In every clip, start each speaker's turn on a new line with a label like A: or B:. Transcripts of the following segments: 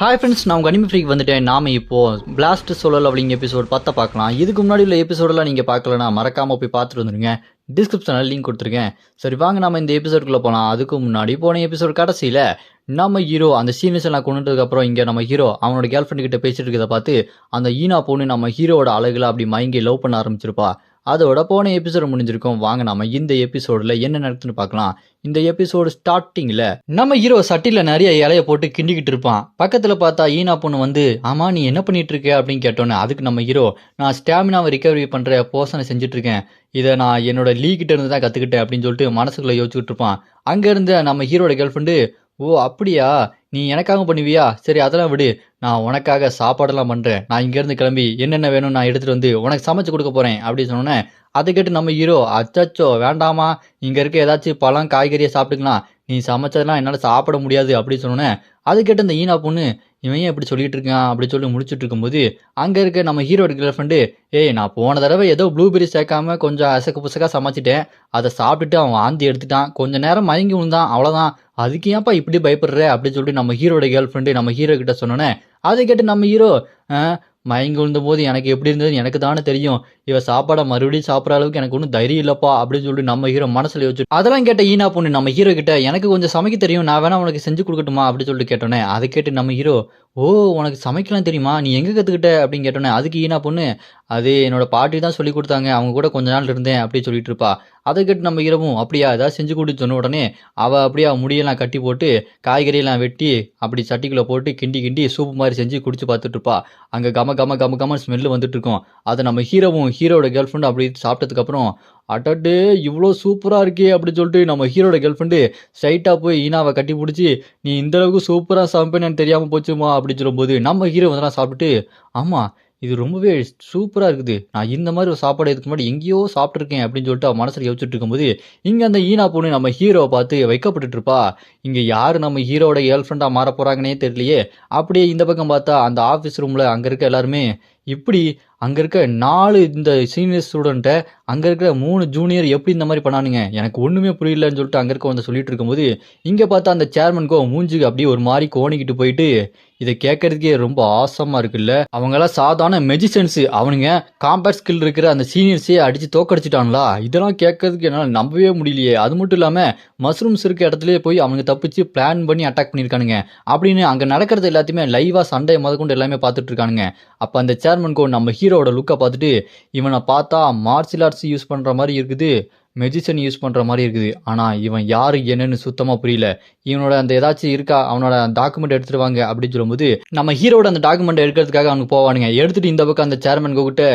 A: Hi friends, நான் உங்கள் anime ஃப்ரீக்கு வந்துட்டேன். நாம இப்போது பிளாஸ்ட் சோலோ லெவலிங் எபிசோட் 10 பார்க்கலாம். இதுக்கு முன்னாடி உள்ள எபிசோடெல்லாம் நீங்கள் பார்க்கலனா மறக்காமல் போய் பார்த்துட்டு வந்துடுங்க. டிஸ்கிரிப்ஷனில் லிங்க் கொடுத்துருக்கேன். சரி வாங்க நம்ம இந்த எபிசோடுக்குள்ளே போகலாம். அதுக்கு முன்னாடி போன எபிசோட் கடைசியில் நம்ம ஹீரோ அந்த சீனியர்ஸ் எல்லாம் கொண்டுட்டதுக்கப்புறம் இங்கே நம்ம ஹீரோ அவனோட கேர்ள் ஃப்ரெண்டு கிட்ட பேசிட்டு இருக்கிறத பார்த்து அந்த ஈனா பொண்ணு நம்ம ஹீரோவோட அழகுல அப்படி மயங்கி லவ் பண்ண ஆரம்பிச்சிருப்பா. அதோட போன எபிசோடு முடிஞ்சிருக்கும். வாங்க நம்ம இந்த எபிசோடில் என்ன நடக்குதுன்னு பார்க்கலாம். இந்த எபிசோடு ஸ்டார்டிங்கில் நம்ம ஹீரோ சட்டியில் நிறைய இலைய போட்டு கிண்டிக்கிட்டு இருப்பான். பக்கத்தில் பார்த்தா ஈனா பொண்ணு வந்து, ஆமாம் நீ என்ன பண்ணிட்டு இருக்க அப்படின்னு கேட்டோன்னே, அதுக்கு நம்ம ஹீரோ, நான் ஸ்டாமினாவை ரிகவரி பண்ணுற போர்ஷனை செஞ்சுட்டு இருக்கேன், இதை நான் என்னோட லீக்கிட்ட இருந்து தான் கற்றுக்கிட்டேன் அப்படின்னு சொல்லிட்டு மனசுக்குள்ளே யோசிச்சுட்டு இருப்பான். அங்கேருந்து நம்ம ஹீரோட கேர்ள் ஃப்ரெண்டு, ஓ அப்படியா, நீ எனக்காக பண்ணுவியா, சரி அதெல்லாம் விடு, நான் உனக்காக சாப்பாடெல்லாம் பண்ணுறேன், நான் இங்கேருந்து கிளம்பி என்னென்ன வேணும் நான் எடுத்துகிட்டு வந்து உனக்கு சமைச்சு கொடுக்க போகிறேன் அப்படின்னு சொன்னோன்னே, அதை கேட்டு நம்ம ஹீரோ, அச்சச்சோ வேண்டாமா, இங்கே இருக்க ஏதாச்சும் பழம் காய்கறியை சாப்பிட்டுக்கலாம், நீ சமைச்சதெல்லாம் என்னால் சாப்பிட முடியாது அப்படின்னு சொன்னோன்னே, அது கேட்டு அந்த ஈனா பொண்ணு, இவன் ஏன் இப்படி சொல்லிட்டு இருக்கான் அப்படின்னு சொல்லி முடிச்சுட்டு இருக்கும்போது அங்கே இருக்க நம்ம ஹீரோட கேர்ள் ஃப்ரெண்டு, ஏய் நான் போன தடவை ஏதோ ப்ளூபெரி சேர்க்காம கொஞ்சம் அசக்கு புசக்காக சமைச்சிட்டேன், அதை சாப்பிட்டுட்டு அவன் வாந்தி எடுத்துட்டான், கொஞ்ச நேரம் மயங்கி விழுந்தான், அவ்வளோதான், அதுக்கு ஏன்ப்பா இப்படி பயப்படுற அப்படின்னு சொல்லிட்டு நம்ம ஹீரோட கேர்ள் ஃப்ரெண்டு நம்ம ஹீரோ கிட்ட சொன்னோன்னே, அதை கேட்டு நம்ம ஹீரோ, மயங்கி விழுந்த போது எனக்கு எப்படி இருந்தது எனக்கு தானே தெரியும், இவ சாப்பாடை மறுபடியும் சாப்பிட்ற அளவுக்கு எனக்கு ஒன்றும் தைரியம் இல்லப்பா அப்படின்னு சொல்லிட்டு நம்ம ஹீரோ மனசுல யோசிச்சு அதெல்லாம் கேட்ட ஈனா பொண்ணு நம்ம ஹீரோ கிட்ட, எனக்கு கொஞ்சம் சமைக்க தெரியும், நான் வேணா உனக்கு செஞ்சு கொடுக்கட்டுமா அப்படின்னு சொல்லிட்டு கேட்டோன்னே, அதை கேட்டு நம்ம ஹீரோ, ஓ உனக்கு சமைக்கலாம் தெரியுமா, நீ எங்கே கற்றுக்கிட்ட அப்படின்னு கேட்டோன்னே, அதுக்கு ஈனா பொண்ணு, அது என்னோட பாட்டி தான் சொல்லி கொடுத்தாங்க, அவங்க கூட கொஞ்ச நாள் இருந்தேன் அப்படின்னு சொல்லிட்டு இருப்பா. அதை கேட்டு நம்ம ஹீரோவும், அப்படியா ஏதாவது செஞ்சு கொடுத்து சொன்ன உடனே அவள் அப்படியே முடியெல்லாம் கட்டி போட்டு காய்கறியெல்லாம் வெட்டி அப்படி சட்டிக்குள்ளே போட்டு கிண்டி கிண்டி சூப்பு மாதிரி செஞ்சு குடிச்சு பார்த்துட்டு இருப்பா. அங்கே கம கம கம கம ஸ்மெல்லு வந்துட்டு இருக்கும். அதை நம்ம ஹீரோவும் ஹீரோட கேர்ள் ஃப்ரெண்டு அப்படி சாப்பிட்டதுக்கப்புறம், அடடே இவ்வளோ சூப்பராக இருக்கே அப்படின்னு சொல்லிட்டு நம்ம ஹீரோட கேர்ள் ஃப்ரெண்டு ஸ்ட்ரைட்டாக போய் ஈனாவை கட்டி பிடிச்சி, நீ இந்தளவுக்கு சூப்பராக சமைப்பேன்னு தெரியாமல் போச்சுமா அப்படின்னு சொல்லும்போது நம்ம ஹீரோ வந்து சாப்பிட்டுட்டு, ஆமாம் இது ரொம்பவே சூப்பராக இருக்குது, நான் இந்த மாதிரி ஒரு சாப்பாடு இதுக்கு முன்னாடி எங்கேயோ சாப்பிட்ருக்கேன் அப்படின்னு சொல்லிட்டு அவன் மனசில் யோசிச்சுட்டு இருக்கும்போது இங்கே அந்த ஈனா பொண்ணு நம்ம ஹீரோவை பார்த்து வைக்கப்பட்டுட்டு இருப்பா. இங்கே யார் நம்ம ஹீரோட கேர்ள் ஃப்ரெண்டாக மாற போகிறாங்கன்னே தெரியலையே. அப்படியே இந்த பக்கம் பார்த்தா அந்த ஆஃபீஸ் ரூமில் அங்கே இருக்க எல்லாருமே இப்படி அங்கே இருக்க 4 இந்த சீனியர் ஸ்டூடெண்ட்டை அங்கே இருக்கிற 3 ஜூனியர் எப்படி இந்த மாதிரி பண்ணானுங்க, எனக்கு ஒன்றுமே புரியலன்னு சொல்லிட்டு அங்கே இருக்க வந்து சொல்லிட்டு இருக்கும்போது இங்கே பார்த்தா அந்த சேர்மனுக்கோ மூஞ்சுக்கு அப்படியே ஒரு மாதிரி கோணிக்கிட்டு போயிட்டு, இதை கேட்கறதுக்கே ரொம்ப ஆசமாக இருக்குல்ல, அவங்களாம் சாதாரண மெஜிஷியன்ஸு, அவனுங்க காம்பேக்ட் ஸ்கில் இருக்கிற அந்த சீனியர்ஸே அடித்து தோக்கடிச்சிட்டாங்களா, இதெல்லாம் கேட்கறதுக்கு என்னால் நம்பவே முடியலையே, அது மட்டும் இல்லாமல் மஷ்ரூம்ஸ் இருக்க இடத்துலேயே போய் அவனுங்க தப்பிச்சு பிளான் பண்ணி அட்டாக் பண்ணியிருக்கானுங்க அப்படின்னு அங்கே நடக்கிறது எல்லாத்தையுமே லைவாக சண்டையை முதற்கொண்டு எல்லாமே பார்த்துட்டு இருக்கானுங்க. அப்போ அந்த சேர்மனுக்கோ நம்ம ஹீரோட லுக்கை பார்த்துட்டு, இவனை பார்த்தா மார்ஷியல் ஆர்ட்ஸ் யூஸ் பண்ணுற மாதிரி இருக்குது, மெஜிஷியன் யூஸ் பண்ணுற மாதிரி இருக்குது, ஆனால் இவன் யார் என்னன்னு சுத்தமாக புரியல, இவனோட அந்த ஏதாச்சும் இருக்கா அவனோட டாக்குமெண்ட் எடுத்துகிட்டு வாங்க அப்படின்னு சொல்லும்போது நம்ம ஹீரோட அந்த டாக்குமெண்ட் எடுக்கிறதுக்காக அவனுக்கு போவானுங்க. எடுத்துகிட்டு இந்த பக்கம் அந்த சேர்மன் கிட்ட,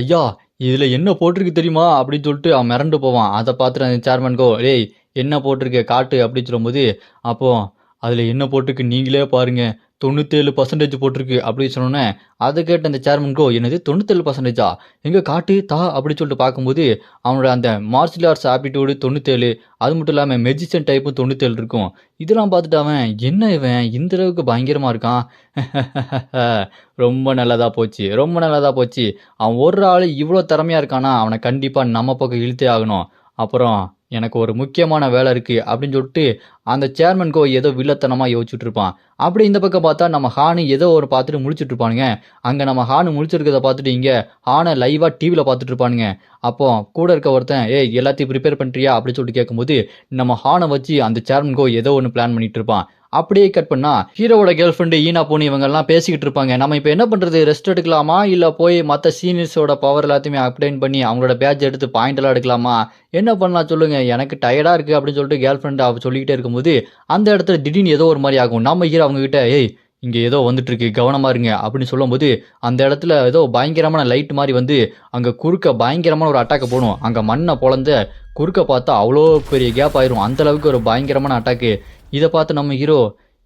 A: ஐயா இதில் என்ன போட்டிருக்கு தெரியுமா அப்படின்னு சொல்லிட்டு அவன் மிரண்டு போவான். அதை பார்த்துட்டு அந்த சேர்மன்கோ, டேய் என்ன போட்டிருக்கு காட்டு அப்படின்னு சொல்லும்போது, அப்போது அதில் என்ன போட்டிருக்கு நீங்களே பாருங்கள், 97% போட்டிருக்கு அப்படின்னு சொன்னோன்னே, அதை கேட்டு அந்த சேர்மனுக்கோ, என்னது 97%, எங்கே காட்டு தா அப்படி சொல்லிட்டு பார்க்கும்போது அவனோட அந்த மார்ஷியல் ஆர்ட்ஸ் ஆப்டிடியூடு 97, அது மட்டும் இல்லாமல் மெஜிஷியன் டைப்பும் 97 இருக்கும். இதெல்லாம் பார்த்துட்டு அவன், என்ன இவன் இந்த அளவுக்கு பயங்கரமாக இருக்கான், ரொம்ப நல்லதாக போச்சு ரொம்ப நல்லதாக போச்சு, அவன் ஒரு ஆள் இவ்வளோ திறமையாக இருக்கானா, அவனை கண்டிப்பாக நம்ம பக்கம் இழுத்தே ஆகணும், அப்புறம் எனக்கு ஒரு முக்கியமான வேலை இருக்குது அப்படின்னு சொல்லிட்டு அந்த சேர்மனுக்கோ ஏதோ வில்லத்தனமாக யோசிச்சுட்டு இருப்பான். அப்படி இந்த பக்கம் பார்த்தா நம்ம ஹானு ஏதோ ஒரு பார்த்துட்டு முழிச்சுட்டு இருப்பானுங்க. அங்கே நம்ம ஹானு முழிச்சிருக்கிறத பார்த்துட்டு இங்கே ஹானை லைவாக டிவியில் பார்த்துட்டு இருப்பானுங்க. அப்போ கூட இருக்க ஒருத்தன், ஏய் எல்லாத்தையும் ப்ரிப்பேர் பண்ணுறியா அப்படின்னு சொல்லிட்டு கேட்கும்போது நம்ம ஹானை வச்சு அந்த சேர்மனுக்கோ ஏதோ ஒன்று பிளான் பண்ணிட்டு இருப்பான். அப்படியே கட் பண்ணா ஹீரோவோட கேர்ள் ஃப்ரெண்டு ஈனா பொண்ணு இவங்கெல்லாம் பேசிக்கிட்டு இருப்பாங்க. நம்ம இப்போ என்ன பண்ணுறது, ரெஸ்ட் எடுக்கலாமா இல்லை போய் மற்ற சீனியர்ஸோட பவர் எல்லாத்தையுமே அப்டேட் பண்ணி அவங்களோட பேட்ச் எடுத்து பாயிண்ட் எல்லாம் எடுக்கலாமா, என்ன பண்ணலாம் சொல்லுங்கள், எனக்கு டயர்டாக இருக்குது அப்படின்னு சொல்லிட்டு கேர்ள் ஃப்ரெண்டு அவ சொல்லிக்கிட்டே இருக்கும்போது அந்த இடத்துல திடீர்னு ஏதோ ஒரு மாதிரி ஆகும். நம்ம ஹீரோ அவங்ககிட்ட, ஏய் இங்கே ஏதோ வந்துட்டுருக்கு கவனமாக இருங்க அப்படின்னு சொல்லும்போது அந்த இடத்துல ஏதோ பயங்கரமான லைட் மாதிரி வந்து அங்கே குறுக்க பயங்கரமான ஒரு அட்டாக்கை போடும். அங்கே மண்ணை பொழந்த குறுக்க பார்த்தா அவ்வளோ பெரிய கேப் ஆயிரும், அந்தளவுக்கு ஒரு பயங்கரமான அட்டாக்கு. இதை பார்த்து நம்ம ஹீரோ,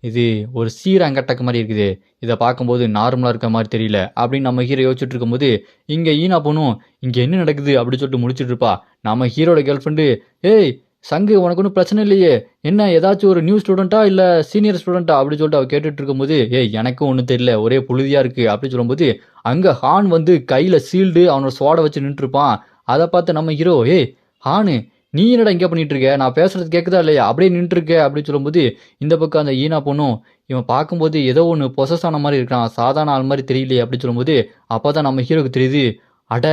A: இது ஒரு ரேங்க் அட்டாக் மாதிரி இருக்குது, இதை பார்க்கும்போது நார்மலாக இருக்க மாதிரி தெரியல அப்படின்னு நம்ம ஹீரோ யோசிச்சுட்டு இருக்கும்போது இங்கே ஈனா பொண்ணும் இங்கே என்ன நடக்குது அப்படின்னு சொல்லிட்டு முடிச்சுட்டு இருப்பா. நம்ம ஹீரோட கேர்ள் ஃப்ரெண்டு, ஏய் சங்கு உனக்கு ஒன்றும் பிரச்சனை இல்லையே, என்ன ஏதாச்சும் ஒரு நியூ ஸ்டூடெண்ட்டா இல்லை சீனியர் ஸ்டூடெண்ட்டா அப்படின்னு சொல்லிட்டு அவள் கேட்டுட்டு இருக்கும்போது, ஏய் எனக்கும் ஒன்றும் தெரியல ஒரே புழுதியாக இருக்குது அப்படின்னு சொல்லும்போது அங்கே ஹான் வந்து கையில் சீல்டு அவனோட ஸ்வாடை வச்சு நின்றுருப்பான். அதை பார்த்து நம்ம ஹீரோ, ஏய் ஹானு நீ என்னடா இங்கே பண்ணிட்டு இருக்க, நான் பேசுறது கேட்குதா இல்லையா, அப்படியே நின்றுட்டு இருக்க அப்படின்னு சொல்லும்போது இந்த பக்கம் அந்த ஈனா பொண்ணும் இவன் பார்க்கும்போது ஏதோ ஒன்று பொசஸ் ஆன மாதிரி இருக்கான், சாதாரண ஆள் மாதிரி தெரியலையே அப்படின்னு சொல்லும்போது அப்போ தான் நம்ம ஹீரோக்கு தெரியுது, அட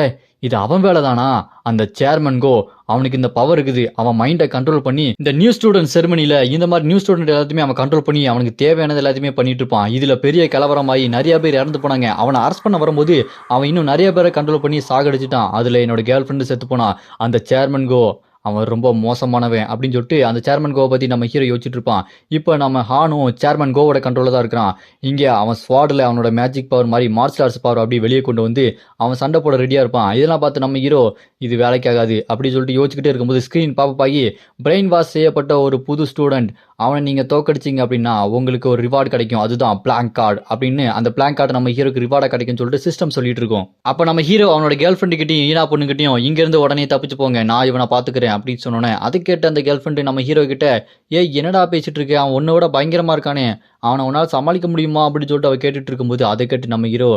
A: இது அவன் வேலை தானா, அந்த சேர்மன் கோ அவனுக்கு இந்த பவர் இருக்குது, அவன் மைண்டை கண்ட்ரோல் பண்ணி இந்த நியூ ஸ்டூடெண்ட் செரிமனியில் இந்த மாதிரி நியூ ஸ்டூடெண்ட் எல்லாத்தையுமே அவன் கண்ட்ரோல் பண்ணி அவனுக்கு தேவையானது எல்லாத்தையுமே பண்ணிட்டு இருப்பான். இதில் பெரிய கலவரமாகி நிறைய பேர் இறந்து போனாங்க. அவனை அரெஸ்ட் பண்ண வரும்போது அவன் இன்னும் நிறைய பேரை கண்ட்ரோல் பண்ணி சாகடிச்சிட்டான். அதில் என்னோட கேர்ள் ஃப்ரெண்டு செத்து போனான். அந்த சேர்மன் கோ அவன் ரொம்ப மோசமானவன் அப்படின்னு சொல்லிட்டு அந்த சேர்மன் கோவை பற்றி நம்ம ஹீரோ யோசிச்சுட்டு இருப்பான். இப்போ நம்ம ஹானும் சேர்மன் கோவோட கண்ட்ரோலில் தான் இருக்கிறான். இங்கே அவன் ஸ்வாடில் அவனோட மேஜிக் பவர் மாதிரி மார்ஷல் ஆர்ட்ஸ் பவர் அப்படி வெளியே கொண்டு வந்து அவன் சண்டை போட ரெடியாக இருப்பான். இதெல்லாம் பார்த்து நம்ம ஹீரோ இது வேலைக்காகாது அப்படின்னு சொல்லிட்டு யோசிச்சுக்கிட்டே இருக்கும்போது ஸ்க்ரீன் பாப்பாகி பிரெயின் வாஷ் செய்யப்பட்ட ஒரு புது ஸ்டூடெண்ட் அவனை நீங்கள் தோக்கடிச்சிங்க அப்படின்னா உங்களுக்கு ஒரு ரிவார்டு கிடைக்கும், அதுதான் பிளாங்க் கார்டு அப்படின்னு அந்த பிளாங்க் கார்டு நம்ம ஹீரோக்கு ரிவார்டாக கிடைக்கும்னு சொல்லிட்டு சிஸ்டம் சொல்லிட்டு இருக்கோம். அப்போ நம்ம ஹீரோ அவனோட கேர்ள் ஃப்ரெண்டுக்கிட்டையும் ஈனா பொண்ணுக்கிட்டையும் இங்கேருந்து உடனே தப்பிச்சு போங்க, நான் இவனை பார்த்துக்கிறேன் அப்படின்னு சொன்னோன்னே அது கேட்ட அந்த கேர்ள் ஃப்ரெண்டு நம்ம ஹீரோ கிட்ட என்னடா பேசிட்டு இருக்க, அவன் உன்னோட பயங்கரமாக இருக்கானே, அவனை உன்னால் சமாளிக்க முடியுமா அப்படின்னு சொல்லிட்டு அவள் கேட்டுட்டு இருக்கும்போது அதை கேட்டு நம்ம ஹீரோ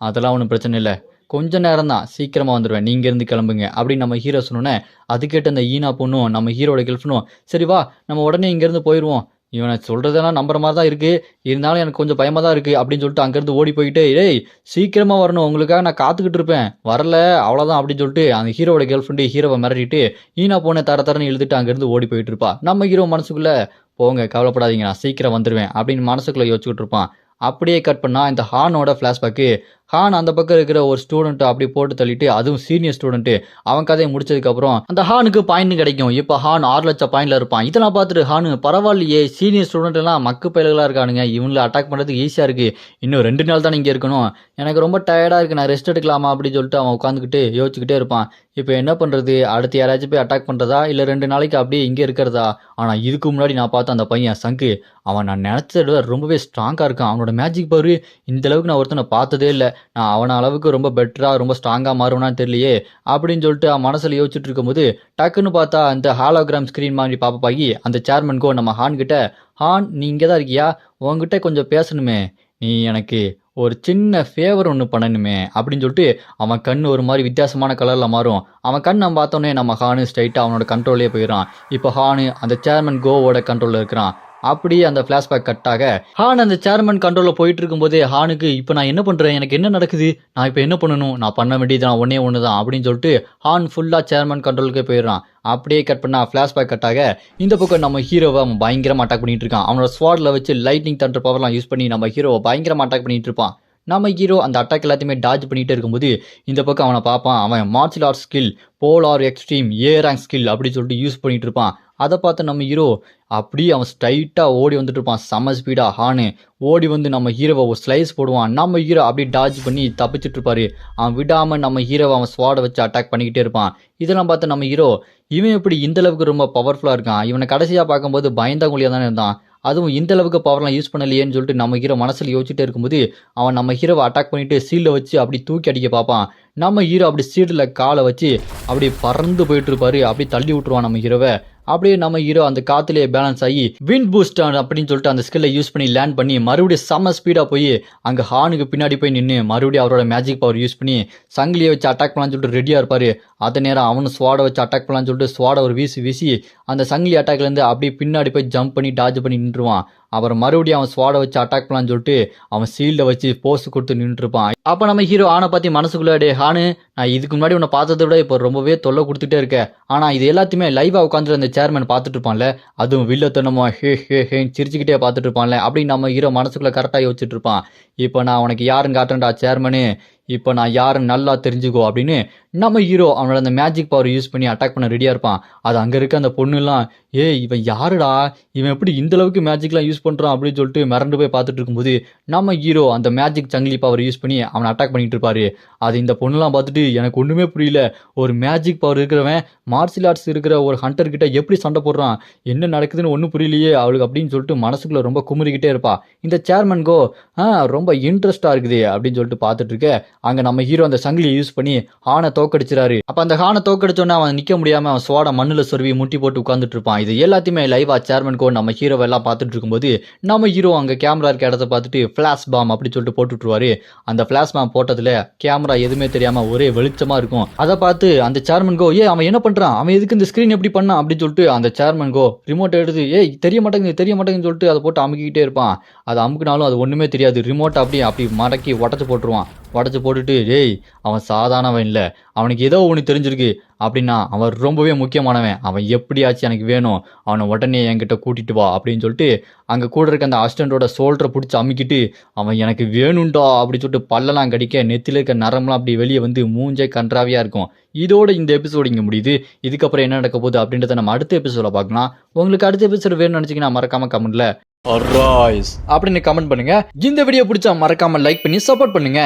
A: அதெல்லாம் ஒன்றும் பிரச்சனை இல்லை, கொஞ்ச நேரம் தான், சீக்கிரமாக வந்துடுவேன், நீங்கள் இருந்து கிளம்புங்க அப்படின்னு நம்ம ஹீரோ சொன்னோன்னே அது கேட்டு அந்த ஈனா பொண்ணும் நம்ம ஹீரோட கேர்ள் ஃப்ரெண்டும் சரி வா நம்ம உடனே இங்கேருந்து போயிடுவோம், இவனை சொல்கிறதெல்லாம் நம்புற மாதிரி தான் இருக்குது, இருந்தாலும் எனக்கு கொஞ்சம் பயமாக தான் இருக்குது அப்படின்னு சொல்லிட்டு அங்கேருந்து ஓடி போயிட்டு டேய் சீக்கிரமாக வரணும், உங்களுக்காக நான் காத்துக்கிட்டு இருப்பேன், வரல அவ்வளோதான் அப்படின்னு சொல்லிட்டு அந்த ஹீரோட கேர்ள் ஃப்ரெண்டு ஹீரோவை மிரட்டிட்டு ஈனா பொண்ணை தரன்னு இழுத்துட்டு அங்கேருந்து ஓடி போயிட்டு இருப்பா. நம்ம ஹீரோ மனசுக்குள்ளே போங்க கவலைப்படாதீங்க நான் சீக்கிரம் வந்துடுவேன் அப்படின்னு மனசுக்குள்ளே யோசிச்சுக்கிட்டு இருப்பான். அப்படியே கட் பண்ணால் இந்த ஹானோட ஃப்ளாஷ்பேக்கு ஹான் அந்த பக்கம் இருக்கிற ஒரு ஸ்டூடெண்ட்டை அப்படி போட்டு தள்ளிட்டு அதுவும் சீனியர் ஸ்டூடெண்ட்டு அவன் கதையை முடிச்சதுக்கப்புறம் அந்த ஹானுக்கு பாயிண்ட் கிடைக்கும். இப்போ ஹான் 6 லட்சம் பாயிண்ட்ல இருப்பான். இதெல்லாம் பார்த்துட்டு ஹானு பரவாயில்லையே சீனியர் ஸ்டூடெண்ட் எல்லாம் மக்கு பயல்களாக இருக்கானுங்க, இவங்களை அட்டாக் பண்ணுறதுக்கு ஈஸியாக இருக்குது, இன்னும் 2 நாள் தான் இங்கே இருக்கணும், எனக்கு ரொம்ப டயர்டாக இருக்குது, நான் ரெஸ்ட் எடுக்கலாமா அப்படின்னு சொல்லிட்டு அவன் உட்காந்துக்கிட்டு யோசிச்சுக்கிட்டே இருப்பான். இப்போ என்ன பண்ணுறது, அடுத்து யாராச்சும் போய் அட்டாக் பண்ணுறதா இல்லை 2 நாளைக்கு அப்படியே இங்கே இருக்கிறதா. ஆனால் இதுக்கு முன்னாடி நான் பார்த்த அந்த பையன் சங்கு அவன் நான் நினச்சத விட ரொம்பவே ஸ்ட்ராங்காக இருக்கான், அவனோட மேஜிக் பவர் இந்த அளவுக்கு நான் ஒருத்தனை பார்த்ததே இல்லை, நான் அவன அளவுக்கு ரொம்ப பெட்டராக ரொம்ப ஸ்ட்ராங்காக மாறுவானான்னு தெரியலையே அப்படின்னு சொல்லிட்டு அவன் மனசில் யோசிச்சுட்டு இருக்கும்போது டக்குன்னு பார்த்தா அந்த ஹாலோகிராம் ஸ்க்ரீன் மாதிரி பாப்பாகி அந்த சேர்மன்கோ நம்ம ஹான் கிட்ட ஹான் நீ இங்கே தான் இருக்கியா, உங்ககிட்ட கொஞ்சம் பேசணுமே, நீ எனக்கு ஒரு சின்ன ஃபேவர் ஒன்று பண்ணணுமே அப்படின்னு சொல்லிட்டு அவன் கண் ஒரு மாதிரி வித்தியாசமான கலரில் மாறும். அவன் கண் நம்ம பார்த்தோன்னே நம்ம ஹானு ஸ்ட்ரைட்டாக அவனோட கண்ட்ரோலே போயிடறான். இப்போ ஹானு அந்த சேர்மன் கோவோட கண்ட்ரோலில் இருக்கிறான். அப்படியே அந்த ஃப்ளாஷ்பேக் கட்டாக ஹான் அந்த சேர்மன் கண்ட்ரோலில் போயிட்டு இருக்கும்போதே ஹானுக்கு இப்போ நான் என்ன பண்ணுறேன், எனக்கு என்ன நடக்குது, நான் இப்போ என்ன பண்ணணும், நான் பண்ண வேண்டியது நான் ஒன்று தான் அப்படின்னு சொல்லிட்டு ஹான் ஃபுல்லாக சேர்மன் கண்ட்ரோலுக்கே போயிடுறான். அப்படியே கட் பண்ணால் ஃப்ளாஷ்பேக் கட்டாக இந்த பக்கம் நம்ம ஹீரோவை அவன் பயங்கரமாக அட்டாக் பண்ணிட்டு இருக்கான். அவனோட ஸ்வாடில் வச்சு லைட்னிங் தண்டர் பவர்லாம் யூஸ் பண்ணி நம்ம ஹீரோவை பயங்கரமாக அட்டாக் பண்ணிட்டு இருப்பான். நம்ம ஹீரோ அந்த அட்டாக் எல்லாத்தையுமே டாஜ் பண்ணிகிட்டே இருக்கும்போது இந்த பக்கம் அவனை பார்ப்பான். அவன் martial arts skill polar extreme ஏ ரேங்க் ஸ்கில் அப்படின்னு சொல்லிட்டு யூஸ் பண்ணிட்டு இருப்பான். அதை பார்த்து நம்ம ஹீரோ அப்படியே அவன் ஸ்ட்ரைட்டாக ஓடி வந்துட்டு இருப்பான். செம்ம ஸ்பீடாக ஹானு ஓடி வந்து நம்ம ஹீரோவை ஒரு ஸ்லைஸ் போடுவான். நம்ம ஹீரோ அப்படியே டாஜ் பண்ணி தப்பிச்சுட்டு இருப்பாரு. அவன் விடாமல் நம்ம ஹீரோவை அவன் ஸ்வாடை வச்சு அட்டாக் பண்ணிக்கிட்டே இருப்பான். இதெல்லாம் பார்த்து நம்ம ஹீரோ இவன் எப்படி இந்த அளவுக்கு ரொம்ப பவர்ஃபுல்லாக இருக்கான், இவனை கடைசியாக பார்க்கும்போது பயந்தாங்குழியாக தானே இருந்தான், அதுவும் இந்த அளவுக்கு பவர்லாம் யூஸ் பண்ணலையேன்னு சொல்லிட்டு நம்ம ஹீரோ மனசில் யோசிச்சுட்டே இருக்கும்போது அவன் நம்ம ஹீரோவை அட்டாக் பண்ணிட்டு சீல்டை வச்சு அப்படி தூக்கி அடிக்க பார்ப்பான். நம்ம ஹீரோ அப்படி சீல்டில் காலை வச்சு அப்படி பறந்து போயிட்டு இருப்பாரு. அப்படி தள்ளி விட்டுருவான் நம்ம ஹீரோவை. அப்படியே நம்ம ஹீரோ அந்த காத்துலேயே பேலன்ஸ் ஆகி விண்ட் பூஸ்ட் அப்படின்னு சொல்லிட்டு அந்த ஸ்கில்லை யூஸ் பண்ணி லேண்ட் பண்ணி மறுபடியும் செம்ம ஸ்பீடாக போய் அங்கே ஹானுக்கு பின்னாடி போய் நின்று மறுபடியும் அவரோட மேஜிக் பவர் யூஸ் பண்ணி சங்கிலியை வச்சு அட்டாக் பண்ணலான்னு சொல்லிட்டு ரெடியாக இருப்பார். அதே நேரம் அவனு ஸ்வாடை வச்சு அட்டாக் பண்ணலான்னு சொல்லிட்டு ஸ்வாடை ஒரு வீசி அந்த சங்கிலி அட்டாக்லேருந்து அப்படியே பின்னாடி போய் ஜம்ப் பண்ணி டாஜ் பண்ணி நின்றுவான். அப்புறம் மறுபடியும் அவன் ஸ்வாடை வச்சு அட்டாக் பண்ணலான்னு சொல்லிட்டு அவன் சீல்டை வச்சு போஸ் கொடுத்து நின்றுருப்பான். அப்போ நம்ம ஹீரோ ஆனை பற்றி மனசுக்குள்ளே ஹானு நான் இதுக்கு முன்னாடி உன்னை பார்த்ததை விட இப்போ ரொம்பவே தொல்லை கொடுத்துட்டே இருக்கேன், ஆனால் இது எல்லாத்தையுமே லைவாக உட்காந்துட்டு அந்த சேர்மன் பார்த்துட்டு இருப்பான்ல, அதுவும் வில்லத்தனமா ஹேன்னு சிரிச்சுக்கிட்டே பார்த்துட்டு இருப்பான்ல அப்படின்னு நம்ம ஹீரோ மனசுக்குள்ளே கரெக்டாக யோசிச்சுட்டு இருப்பான். இப்போ நான் உனக்கு யாருன்னு காட்டுறேன்டா சேர்மனு, இப்போ நான் யாருன்னு நல்லா தெரிஞ்சுக்கோ அப்படின்னு நம்ம ஹீரோ அவனோட அந்த மேஜிக் பவர் யூஸ் பண்ணி அட்டாக் பண்ண ரெடியாக இருப்பான். அது அங்கே இருக்க அந்த பொண்ணுலாம் இவன் யாருடா, இவன் எப்படி இந்தளவுக்கு மேஜிக்லாம் யூஸ் பண்ணுறான் அப்படின்னு சொல்லிட்டு மிரண்டு போய் பார்த்துட்டு இருக்கும்போது நம்ம ஹீரோ அந்த மேஜிக் சங்கிலி பவர் யூஸ் பண்ணி அவனை அட்டாக் பண்ணிட்டு இருப்பாரு. அது இந்த பொண்ணுலாம் பார்த்துட்டு எனக்கு ஒன்றுமே புரியல, ஒரு மேஜிக் பவர் இருக்கிறவன் மார்ஷியல் ஆர்ட்ஸ் இருக்கிற ஒரு ஹண்டர் கிட்ட எப்படி சண்டை போடுறான், என்ன நடக்குதுன்னு ஒன்றும் புரியலையே அவளுக்கு அப்படின்னு சொல்லிட்டு மனசுக்குள்ளே ரொம்ப குமுறிக்கிட்டே இருப்பா. இந்த சேர்மன் கோ ரொம்ப இன்ட்ரெஸ்டாக இருக்குது அப்படின்னு சொல்லிட்டு பார்த்துட்டு இருக்க அங்க நம்ம ஹீரோ அந்த சங்கிலியை யூஸ் பண்ணி ஹானை தோக்கடிச்சிராரு. அப்ப அந்த ஹானை தோக்கடிச்சோன்னா அவன் நிக்க முடியாம அவன் ஸ்வாட மண்ணுல சொருவி முட்டி போட்டு உட்கார்ந்துட்டு இருப்பான். இது எல்லாத்தையுமே லைவா சேர்மன் கோ நம்ம ஹீரோ எல்லாம் பார்த்துட்டு இருக்கும்போது நம்ம ஹீரோ அங்க கேமரா இருக்க இடத்த பார்த்துட்டு ஃபிளாஷ் பாம் அப்படி சொல்லிட்டு போட்டுட்டுருவாரு. அந்த ஃபிளாஷ் பாம் போட்டதுல கேமரா எதுவுமே தெரியாம ஒரே வெளிச்சமா இருக்கும். அதை பார்த்து அந்த சேர்மன் கோ அவன் என்ன பண்றான், அவன் எதுக்கு இந்த ஸ்கிரீன் எப்படி பண்ணான் அப்படின்னு சொல்லிட்டு அந்த சேர்மன் கோ ரிமோட் எடுத்து தெரிய மாட்டேங்குன்னு சொல்லிட்டு அதை போட்டு அமுக்கிக்கிட்டே இருப்பான். அதை அமுக்குனாலும் அது ஒண்ணுமே தெரியாது. ரிமோட் அப்படி மடக்கி உடச்சு போட்டுருவான். உடச்சு போட்டுட்டு அவன் சாதாரணவன் இல்லை, அவனுக்கு ஏதோ ஒன்று தெரிஞ்சிருக்கு அப்படின்னா அவன் ரொம்பவே முக்கியமானவன், அவன் எப்படியாச்சும் எனக்கு வேணும், அவனை உடனே என்கிட்ட கூட்டிட்டு வா அப்படின்னு சொல்லிட்டு அங்கே கூட இருக்க அந்த அசிஸ்டண்டோட ஷோல்டரை பிடிச்சி அமுக்கிட்டு அவன் எனக்கு வேணும்டா அப்படின்னு சொல்லிட்டு பல்லெல்லாம் கடிக்க நெத்தில இருக்க நரம்பெல்லாம் அப்படி வெளியே வந்து மூஞ்சே கன்றாவியா இருக்கும். இதோட இந்த எபிசோடு இங்கே முடியுது. இதுக்கப்புறம் என்ன நடக்க போகுது அப்படின்றத நம்ம அடுத்த எபிசோட பார்க்கலாம். உங்களுக்கு அடுத்த எபிசோடு வேணும்னு நினச்சிங்கன்னா மறக்காம கமெண்ட்ல அப்படின்னு கமெண்ட் பண்ணுங்க. இந்த வீடியோ பிடிச்சா மறக்காம லைக் பண்ணி சப்போர்ட் பண்ணுங்க.